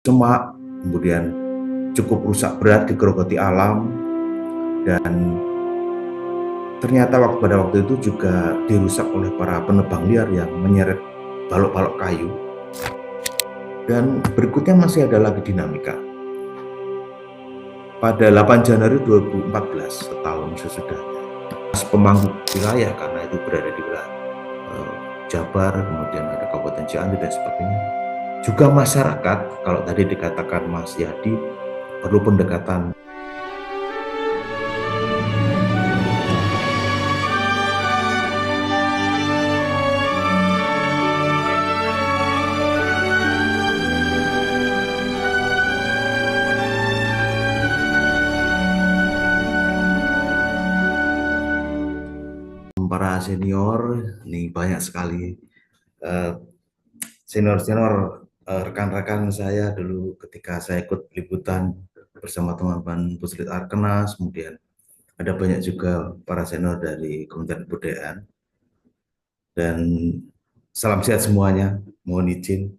semak, kemudian cukup rusak berat digerogoti alam, dan ternyata pada waktu itu juga dirusak oleh para penebang liar yang menyeret balok-balok kayu. Dan berikutnya masih ada lagi dinamika. Pada 8 Januari 2014, setahun sesudahnya, pemangku wilayah, karena itu berada di wilayah Jabar, kemudian ada Kabupaten Cianjur dan sebagainya. Juga masyarakat, kalau tadi dikatakan Mas Yadi, perlu pendekatan. Para senior, ini banyak sekali senior-senior rekan-rekan saya dulu ketika saya ikut liputan bersama teman-teman Puslit Arkenas, kemudian ada banyak juga para senior dari Kementerian Kebudayaan. Dan salam sehat semuanya, mohon izin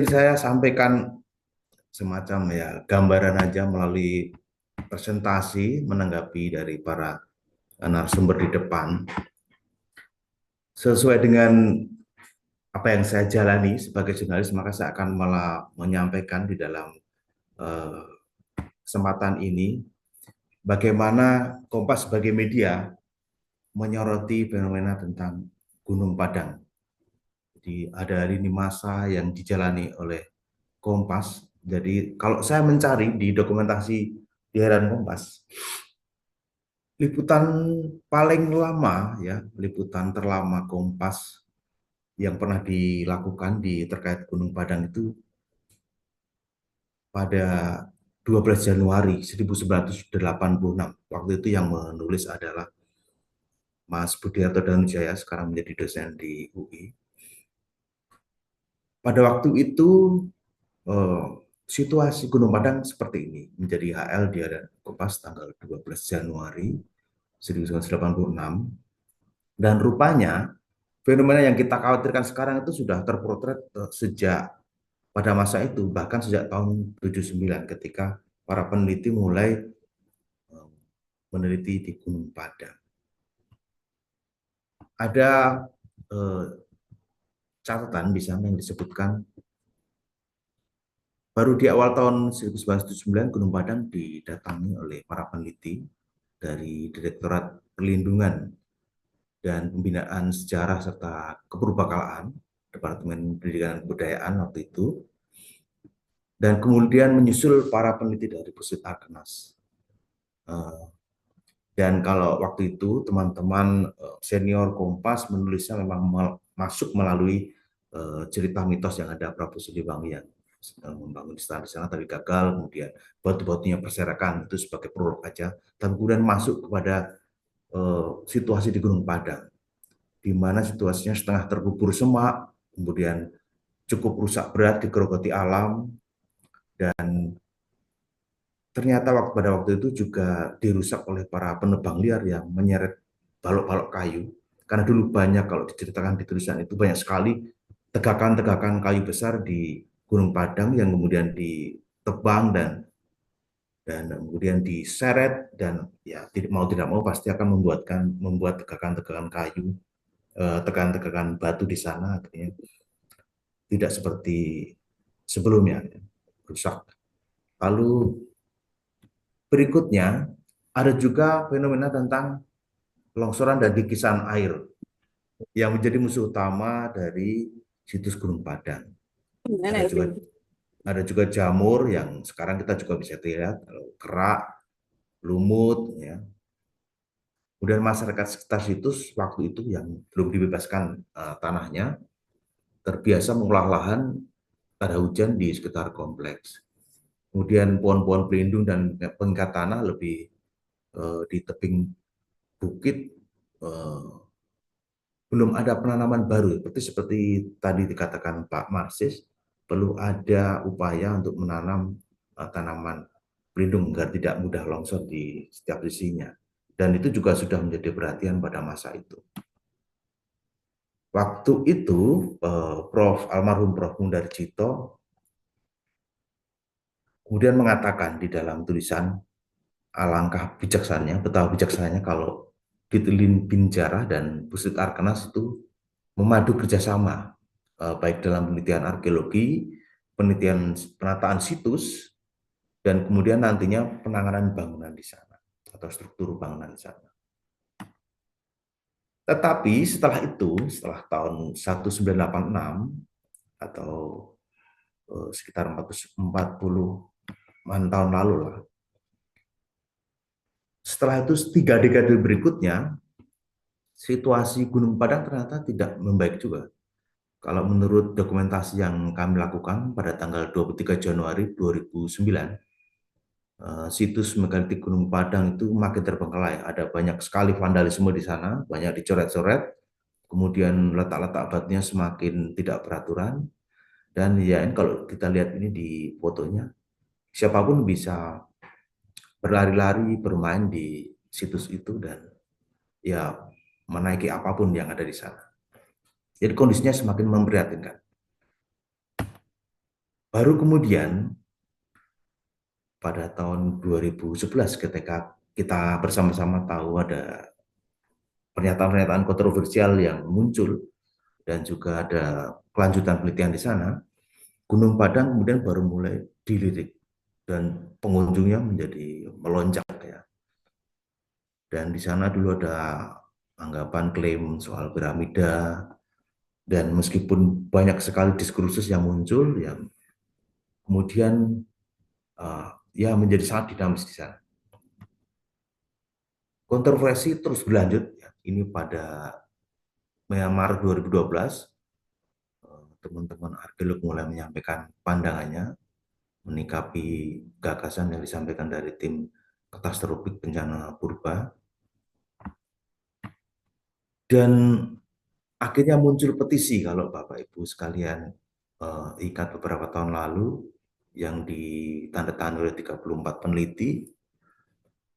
saya sampaikan semacam ya gambaran aja melalui presentasi menanggapi dari para narasumber di depan. Sesuai dengan apa yang saya jalani sebagai jurnalis, maka saya akan malah menyampaikan di dalam kesempatan ini bagaimana Kompas sebagai media menyoroti fenomena tentang Gunung Padang. Jadi ada lini masa yang dijalani oleh Kompas. Jadi kalau saya mencari di dokumentasi di harian Kompas, liputan paling lama ya, liputan terlama Kompas yang pernah dilakukan terkait Gunung Padang itu pada 12 Januari 1986. Waktu itu yang menulis adalah Mas Budiarto Danujaya, sekarang menjadi dosen di UI. Pada waktu itu situasi Gunung Padang seperti ini, menjadi HL di harian Kompas tanggal 12 Januari 1986. Dan rupanya fenomena yang kita khawatirkan sekarang itu sudah terpotret sejak pada masa itu, bahkan sejak tahun 79 ketika para peneliti mulai meneliti di Gunung Padang. Ada catatan di sana yang disebutkan baru di awal tahun 1979 Gunung Padang didatangi oleh para peneliti dari Direktorat Perlindungan dan Pembinaan Sejarah serta Kepurbakalaan, Departemen Pendidikan dan Kebudayaan waktu itu, dan kemudian menyusul para peneliti dari Puslit Arkenas. Dan kalau waktu itu teman-teman senior Kompas menulisnya memang masuk melalui cerita mitos yang ada Prabu Siliwangi yang membangun istana di sana tapi gagal, kemudian batu-batunya berserakan, itu sebagai prolog aja, dan kemudian masuk kepada situasi di Gunung Padang, di mana situasinya setengah terkubur semak, kemudian cukup rusak berat digerogoti alam, dan ternyata pada waktu itu juga dirusak oleh para penebang liar yang menyeret balok-balok kayu. Karena dulu banyak, kalau diceritakan di tulisan itu, banyak sekali tegakan-tegakan kayu besar di Gunung Padang yang kemudian ditebang dan kemudian diseret, dan ya mau tidak mau pasti akan membuat tegakan-tegakan kayu, tegakan-tegakan batu di sana artinya tidak seperti sebelumnya, rusak. Lalu berikutnya ada juga fenomena tentang longsoran dan kikisan air yang menjadi musuh utama dari situs Gunung Padang. Ada juga jamur yang sekarang kita juga bisa lihat, kerak, lumut, ya. Kemudian masyarakat sekitar situs waktu itu yang belum dibebaskan tanahnya terbiasa mengolah lahan pada hujan di sekitar kompleks. Kemudian pohon-pohon pelindung dan pengikat tanah lebih di tebing bukit, belum ada penanaman baru. Seperti tadi dikatakan Pak Marsis, perlu ada upaya untuk menanam tanaman pelindung agar tidak mudah longsor di setiap sisinya. Dan itu juga sudah menjadi perhatian pada masa itu. Waktu itu almarhum Prof. Mundarjito kemudian mengatakan di dalam tulisan, alangkah bijaksananya, betapa bijaksananya kalau Ditlin Binjarah dan Puslit Arkenas itu memadu kerjasama, baik dalam penelitian arkeologi, penelitian penataan situs, dan kemudian nantinya penanganan bangunan di sana atau struktur bangunan di sana. Tetapi setelah itu, setelah tahun 1986 atau sekitar 40-an tahun lalu lah, setelah itu 3 dekade berikutnya, situasi Gunung Padang ternyata tidak membaik juga. Kalau menurut dokumentasi yang kami lakukan pada tanggal 23 Januari 2009, situs megalitik Gunung Padang itu makin terbengkalai. Ada banyak sekali vandalisme di sana, banyak dicoret-coret, kemudian letak-letak batunya semakin tidak beraturan. Dan ya kalau kita lihat ini di fotonya, siapapun bisa berlari-lari, bermain di situs itu dan ya menaiki apapun yang ada di sana. Jadi kondisinya semakin memprihatinkan. Baru kemudian pada tahun 2011 ketika kita bersama-sama tahu ada pernyataan-pernyataan kontroversial yang muncul dan juga ada kelanjutan penelitian di sana, Gunung Padang kemudian baru mulai dilirik dan pengunjungnya menjadi melonjak ya. Dan di sana dulu ada anggapan klaim soal piramida, dan meskipun banyak sekali diskursus yang muncul yang kemudian ya menjadi sangat dinamis di sana. Kontroversi terus berlanjut ya. Ini pada Maret 2012 teman-teman arkeolog mulai menyampaikan pandangannya menikapi gagasan yang disampaikan dari tim katastrofik bencana purba, dan akhirnya muncul petisi kalau Bapak Ibu sekalian ikat beberapa tahun lalu yang ditandatangani oleh 34 peneliti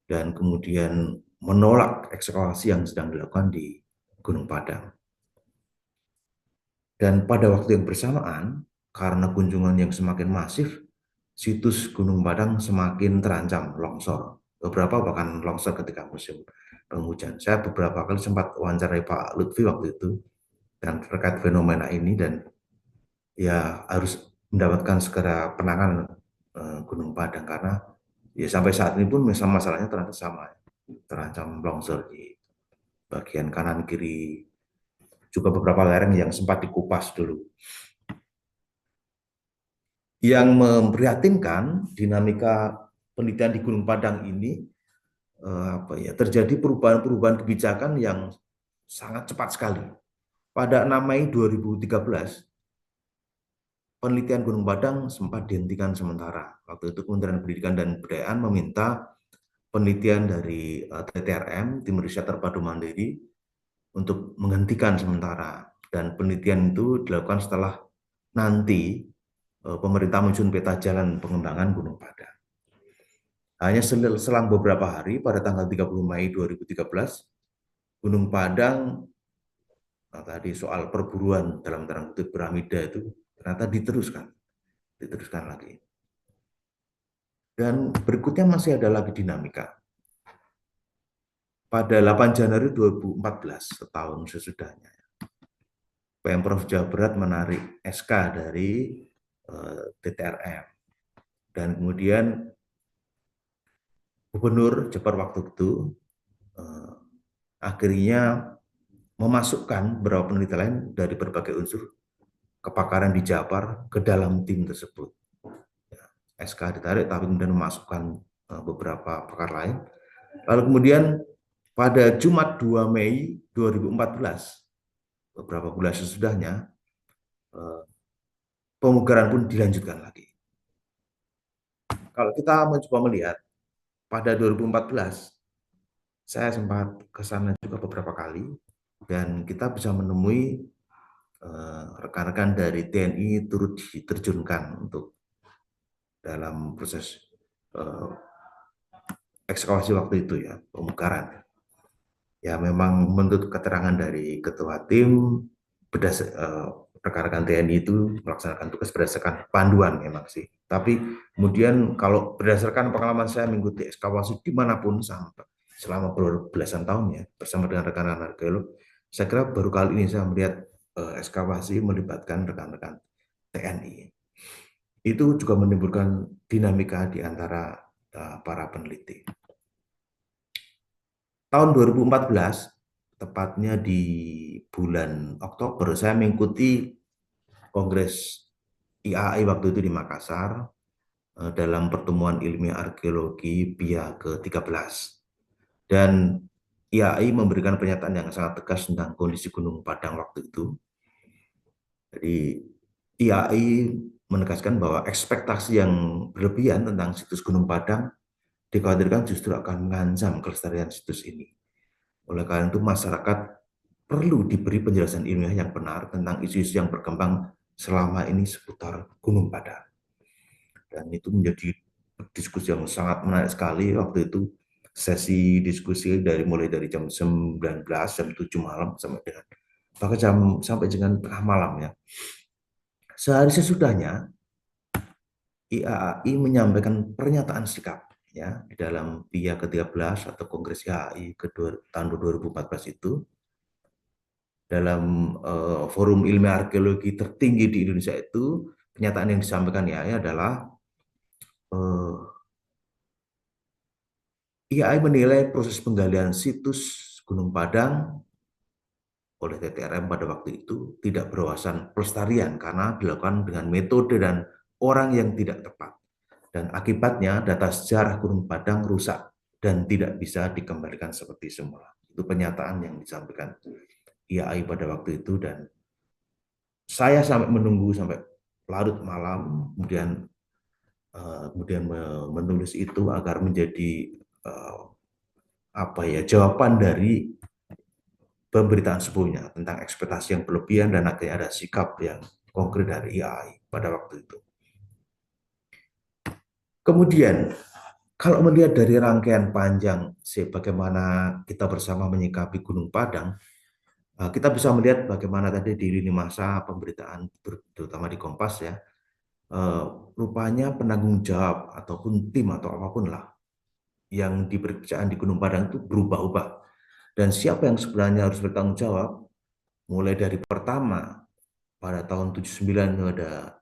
dan kemudian menolak ekskavasi yang sedang dilakukan di Gunung Padang. Dan pada waktu yang bersamaan, karena kunjungan yang semakin masif, situs Gunung Padang semakin terancam longsor. Beberapa bahkan longsor ketika musim penghujan. Saya beberapa kali sempat wawancarai Pak Lutfi waktu itu dan terkait fenomena ini, dan ya harus mendapatkan segera penanganan Gunung Padang karena ya sampai saat ini pun masalahnya ternyata sama, terancam longsor di bagian kanan kiri, juga beberapa lereng yang sempat dikupas dulu. Yang memprihatinkan dinamika penelitian di Gunung Padang ini terjadi perubahan-perubahan kebijakan yang sangat cepat sekali. Pada 6 Mei 2013, penelitian Gunung Padang sempat dihentikan sementara. Waktu itu Kementerian Pendidikan dan Kebudayaan meminta penelitian dari TTRM, Tim Riset Terpadu Mandiri, untuk menghentikan sementara. Dan penelitian itu dilakukan setelah nanti pemerintah menyusun peta jalan pengembangan Gunung Padang. Hanya selang beberapa hari, pada tanggal 30 Mei 2013, Gunung Padang, tadi soal perburuan dalam tanda kutip piramida itu ternyata diteruskan lagi. Dan berikutnya masih ada lagi dinamika. Pada 8 Januari 2014, setahun sesudahnya, Pemprov Jawa Barat menarik SK dari TTRM. Dan kemudian Gubernur Jabar waktu itu akhirnya memasukkan beberapa peneliti lain dari berbagai unsur kepakaran di Jabar ke dalam tim tersebut. SK ditarik, tapi kemudian memasukkan beberapa pakar lain. Lalu kemudian pada Jumat 2 Mei 2014, beberapa bulan sesudahnya, pemugaran pun dilanjutkan lagi. Kalau kita mencoba melihat, pada 2014, saya sempat ke sana juga beberapa kali, dan kita bisa menemui rekan-rekan dari TNI turut diterjunkan untuk dalam proses ekskavasi waktu itu ya, pemugaran. Ya memang menurut keterangan dari ketua tim, rekan-rekan TNI itu melaksanakan tugas berdasarkan panduan memang sih. Tapi kemudian kalau berdasarkan pengalaman saya mengikuti ekskavasi dimanapun sampai selama belasan tahun ya bersama dengan rekan-rekan arkeolog, saya kira baru kali ini saya melihat ekskavasi melibatkan rekan-rekan TNI. Itu juga menimbulkan dinamika di antara para peneliti. Tahun 2014, tepatnya di bulan Oktober, saya mengikuti Kongres IAI waktu itu di Makassar dalam pertemuan ilmiah arkeologi PIA ke-13. Dan IAI memberikan pernyataan yang sangat tegas tentang kondisi Gunung Padang waktu itu. Jadi IAI menegaskan bahwa ekspektasi yang berlebihan tentang situs Gunung Padang dikhawatirkan justru akan mengancam kelestarian situs ini. Oleh karena itu masyarakat perlu diberi penjelasan ilmiah yang benar tentang isu-isu yang berkembang selama ini seputar Gunung Padang. Dan itu menjadi diskusi yang sangat menarik sekali waktu itu. Sesi diskusi mulai dari jam 19, jam 7 malam sampai dengan tengah malam ya. Sehari sesudahnya IAI menyampaikan pernyataan sikap ya di dalam PIA ke-13 atau Kongres IAI tahun 2014 itu. Dalam forum ilmiah arkeologi tertinggi di Indonesia itu, pernyataan yang disampaikan IAI adalah IAI menilai proses penggalian situs Gunung Padang oleh TTRM pada waktu itu tidak berwawasan pelestarian karena dilakukan dengan metode dan orang yang tidak tepat. Dan akibatnya data sejarah Gunung Padang rusak dan tidak bisa dikembalikan seperti semula. Itu pernyataan yang disampaikan IAI pada waktu itu dan saya sampai menunggu sampai larut malam, kemudian menulis itu agar menjadi jawaban dari pemberitaan sebelumnya tentang ekspektasi yang berlebihan dan akhirnya ada sikap yang konkret dari IAI pada waktu itu. Kemudian kalau melihat dari rangkaian panjang bagaimana kita bersama menyikapi Gunung Padang, kita bisa melihat bagaimana tadi di lini masa pemberitaan terutama di Kompas ya, rupanya penanggung jawab ataupun tim atau apapun lah yang di pekerjaan di Gunung Padang itu berubah-ubah. Dan siapa yang sebenarnya harus bertanggung jawab, mulai dari pertama pada tahun 79 ada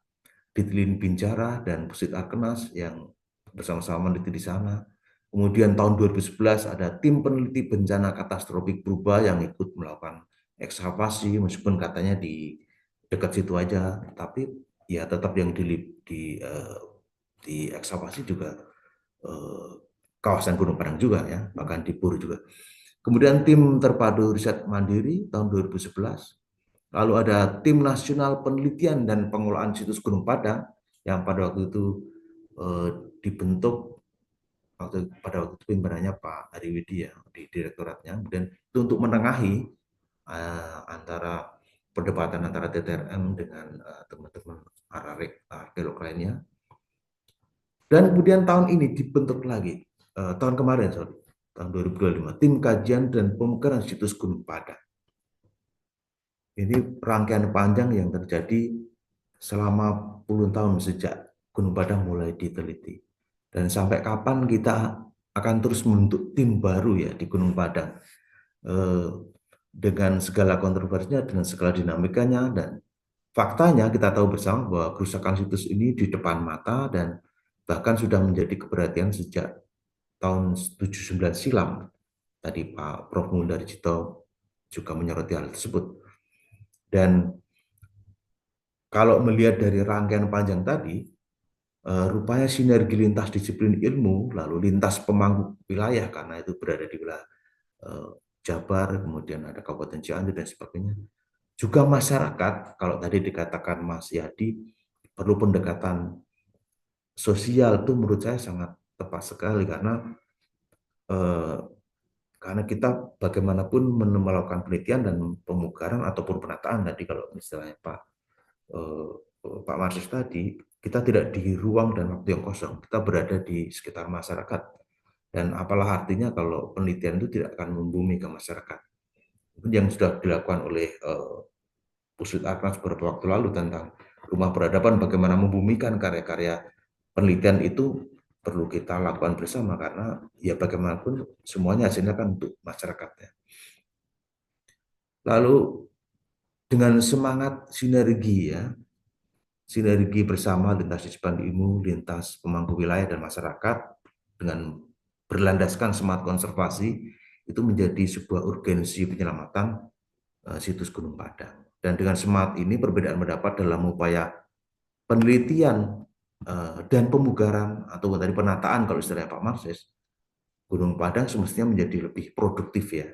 Ditlin Bincara dan Pusit Arkenas yang bersama-sama meneliti di sana. Kemudian tahun 2011 ada tim peneliti bencana katastrofik Purba yang ikut melakukan ekskavasi meskipun katanya di dekat situ aja, tapi ya tetap yang di ekskavasi juga kawasan Gunung Padang juga ya, bahkan di Pur juga. Kemudian tim terpadu riset mandiri tahun 2011. Lalu ada tim nasional penelitian dan pengelolaan situs Gunung Padang yang pada waktu itu dibentuk pada waktu itu pimpinannya Pak Ari Widi ya di direktoratnya. Kemudian itu untuk menengahi antara perdebatan antara TTRM dengan teman-teman arkeolog lainnya. Dan kemudian tahun ini dibentuk lagi, tahun kemarin, tahun 2025, tim kajian dan pemekaran situs Gunung Padang. Ini rangkaian panjang yang terjadi selama puluhan tahun sejak Gunung Padang mulai diteliti. Dan sampai kapan kita akan terus membentuk tim baru ya di Gunung Padang. Dengan segala kontroversinya, dengan segala dinamikanya, dan faktanya kita tahu bersama bahwa kerusakan situs ini di depan mata dan bahkan sudah menjadi keperhatian sejak tahun 79 silam. Tadi Pak Prof. Mundarjito juga menyoroti hal tersebut. Dan kalau melihat dari rangkaian panjang tadi, rupanya sinergi lintas disiplin ilmu, lalu lintas pemangku wilayah, karena itu berada di wilayah Jabar, kemudian ada Kabupaten Cianjur dan sebagainya. Juga masyarakat, kalau tadi dikatakan Mas Yadi, perlu pendekatan sosial itu menurut saya sangat tepat sekali karena kita bagaimanapun melakukan penelitian dan pemugaran ataupun penataan tadi kalau misalnya Pak Marsis tadi, kita tidak di ruang dan waktu yang kosong, kita berada di sekitar masyarakat. Dan apalah artinya kalau penelitian itu tidak akan membumi ke masyarakat. Yang sudah dilakukan oleh Puslit Arnas beberapa waktu lalu tentang rumah peradaban, bagaimana membumikan karya-karya penelitian itu perlu kita lakukan bersama, karena ya bagaimanapun semuanya hasilnya kan untuk masyarakatnya. Lalu dengan semangat sinergi ya, sinergi bersama lintas disiplin ilmu, lintas pemangku wilayah dan masyarakat dengan berlandaskan semangat konservasi itu menjadi sebuah urgensi penyelamatan situs Gunung Padang. Dan dengan semangat ini perbedaan pendapat dalam upaya penelitian dan pemugaran atau tadi penataan kalau istilahnya Pak Marses, Gunung Padang semestinya menjadi lebih produktif ya.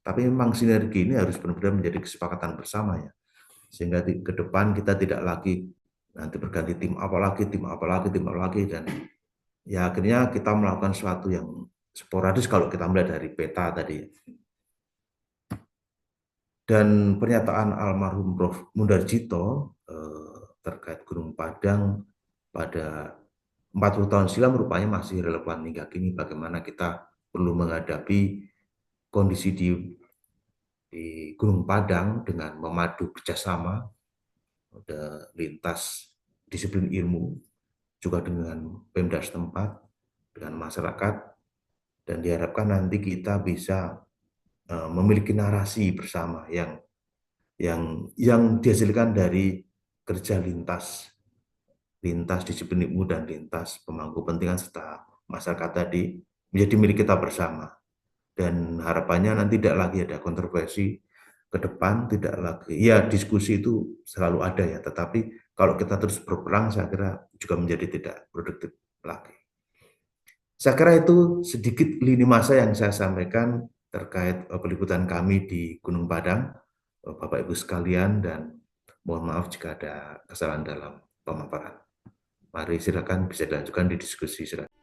Tapi memang sinergi ini harus benar-benar menjadi kesepakatan bersama ya. Sehingga ke depan kita tidak lagi nanti berganti tim apa lagi, tim apa lagi, tim apa lagi, dan ya akhirnya kita melakukan sesuatu yang sporadis kalau kita melihat dari peta tadi. Dan pernyataan almarhum Prof. Mundarjito terkait Gunung Padang pada 40 tahun silam rupanya masih relevan hingga kini, bagaimana kita perlu menghadapi kondisi di Gunung Padang dengan memadu kerjasama lintas disiplin ilmu, juga dengan Pemda setempat, dengan masyarakat, dan diharapkan nanti kita bisa memiliki narasi bersama yang dihasilkan dari kerja lintas disiplin ilmu dan lintas pemangku kepentingan serta masyarakat tadi menjadi milik kita bersama. Dan harapannya nanti tidak lagi ada kontroversi ke depan, tidak lagi, ya diskusi itu selalu ada ya, tetapi kalau kita terus berperang saya kira juga menjadi tidak produktif lagi. Saya kira itu sedikit lini masa yang saya sampaikan terkait peliputan kami di Gunung Padang, Bapak Ibu sekalian, dan mohon maaf jika ada kesalahan dalam pemaparan. Mari silakan bisa dilanjutkan di diskusi. Silakan.